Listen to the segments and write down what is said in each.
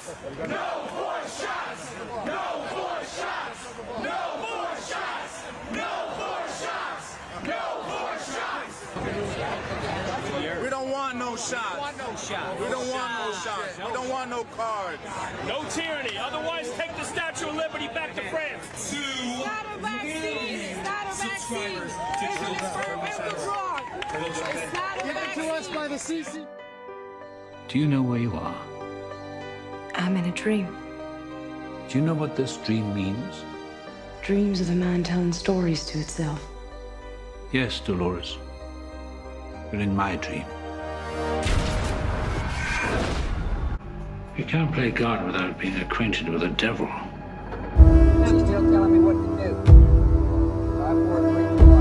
No more shots! No more shots! No more shots! No more shots! No more shots! We don't want no shots. We don't want no shots. We don't want no cards. No tyranny. Otherwise, take the Statue of Liberty back to France. It's not a vaccine. It's not a vaccine. It's an experimental drug. It's not a vaccine. To us by the CC. Do you know where you are? I'm in a dream. Do you know what this dream means? Dreams of a man telling stories to itself. Yes, Dolores. You're in my dream. You can't play God without being acquainted with the devil. She's still telling me what to do. 5, 4, 3, 2, 1.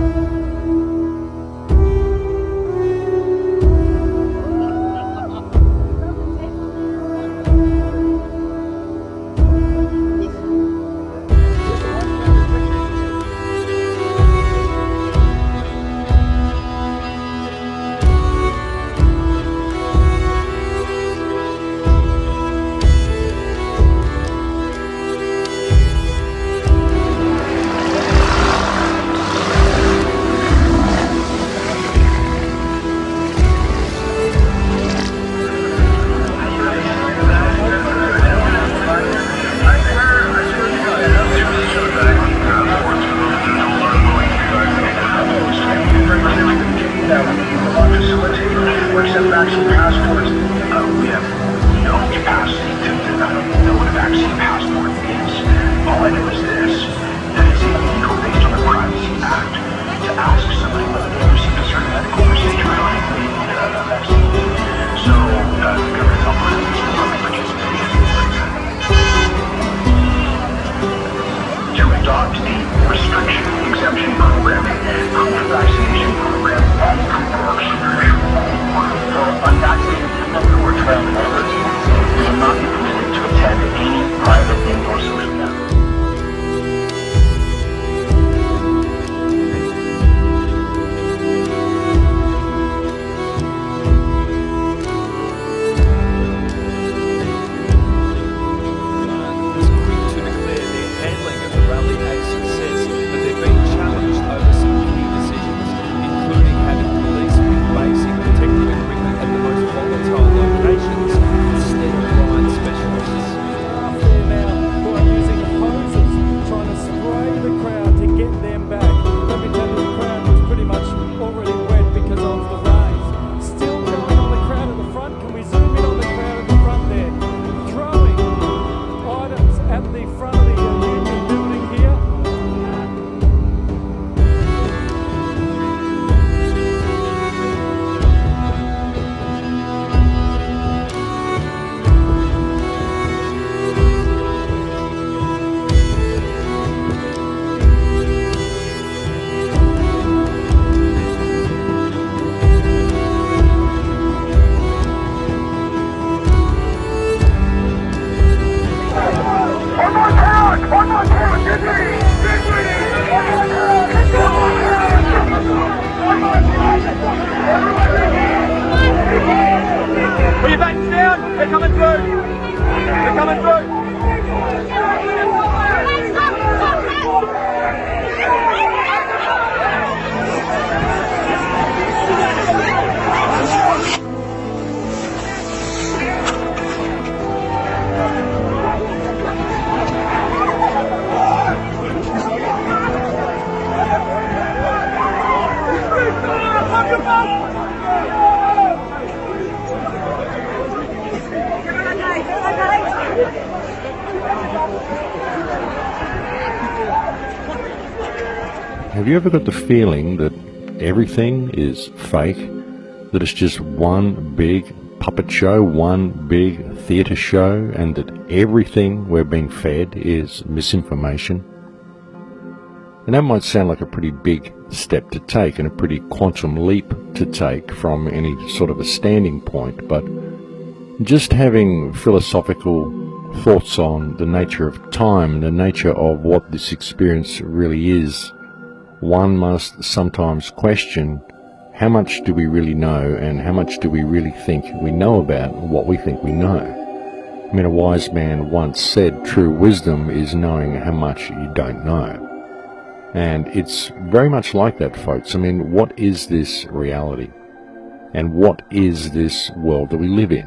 Are you back down? They're coming through. They're coming through. Have you ever got the feeling that everything is fake? That it's just one big puppet show, one big theatre show, and that everything we're being fed is misinformation? And that might sound like a pretty big step to take and a pretty quantum leap to take from any sort of a standing point, but just having philosophical thoughts on the nature of time, the nature of what this experience really is, one must sometimes question how much do we really know and how much do we really think we know about what we think we know. I mean, a wise man once said, true wisdom is knowing how much you don't know. And it's very much like that, folks. I mean, what is this reality? And what is this world that we live in?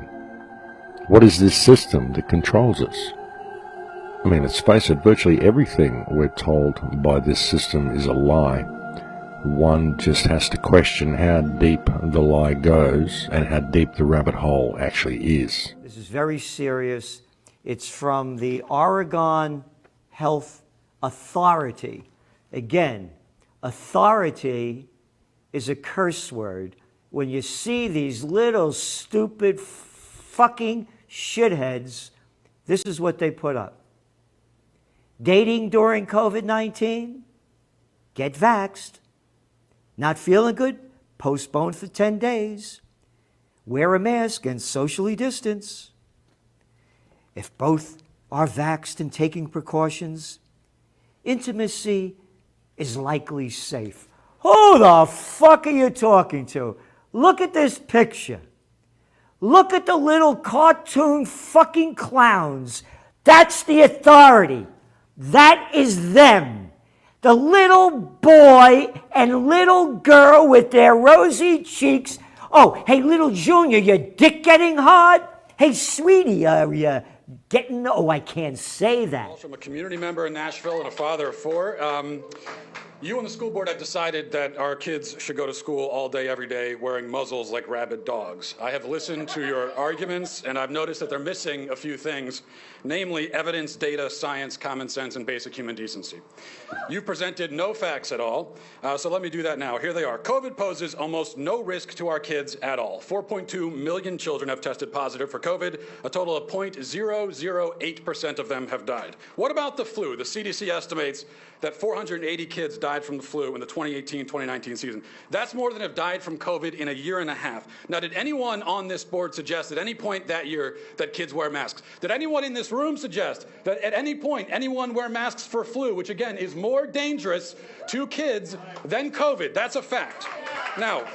What is this system that controls us? I mean, let's face it, virtually everything we're told by this system is a lie. One just has to question how deep the lie goes and how deep the rabbit hole actually is. This is very serious. It's from the Oregon Health Authority. Again, authority is a curse word. When you see these little stupid fucking shitheads, this is what they put up. Dating during COVID-19? Get vaxxed. Not feeling good? Postpone for 10 days. Wear a mask and socially distance. If both are vaxxed and taking precautions, intimacy is likely safe. Who the fuck are you talking to? Look at this picture. Look at the little cartoon fucking clowns. That's the authority. That is them. The little boy and little girl with their rosy cheeks. Oh, hey, little Junior, your dick getting hard? Hey, sweetie, are you getting... Oh, I can't say that. From a community member in Nashville and a father of 4. You and the school board have decided that our kids should go to school all day, every day, wearing muzzles like rabid dogs. I have listened to your arguments, and I've noticed that they're missing a few things, namely evidence, data, science, common sense, and basic human decency. You've presented no facts at all, so let me do that now. Here they are. COVID poses almost no risk to our kids at all. 4.2 million children have tested positive for COVID. A total of 0.008% of them have died. What about the flu? The CDC estimates that 480 kids died from the flu in the 2018-2019 season. That's more than have died from COVID in a year and a half. Now, did anyone on this board suggest at any point that year that kids wear masks? Did anyone in this room suggest that at any point anyone wear masks for flu, which again is more dangerous to kids than COVID? That's a fact. Now,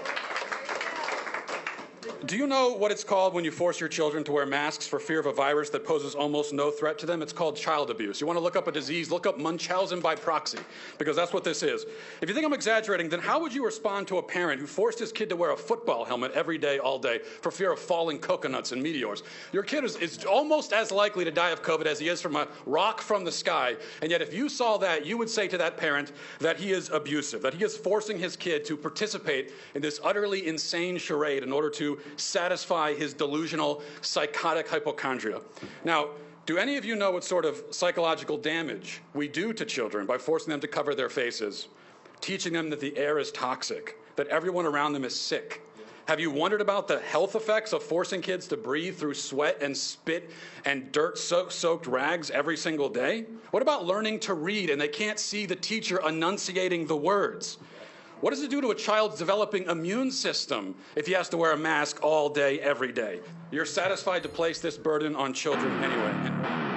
do you know what it's called when you force your children to wear masks for fear of a virus that poses almost no threat to them? It's called child abuse. You want to look up a disease, look up Munchausen by proxy, because that's what this is. If you think I'm exaggerating, then how would you respond to a parent who forced his kid to wear a football helmet every day, all day, for fear of falling coconuts and meteors? Your kid is almost as likely to die of COVID as he is from a rock from the sky, and yet if you saw that, you would say to that parent that he is abusive, that he is forcing his kid to participate in this utterly insane charade in order to satisfy his delusional, psychotic hypochondria. Now, do any of you know what sort of psychological damage we do to children by forcing them to cover their faces, teaching them that the air is toxic, that everyone around them is sick? Have you wondered about the health effects of forcing kids to breathe through sweat and spit and dirt-soaked rags every single day? What about learning to read and they can't see the teacher enunciating the words? What does it do to a child's developing immune system if he has to wear a mask all day, every day? You're satisfied to place this burden on children anyway.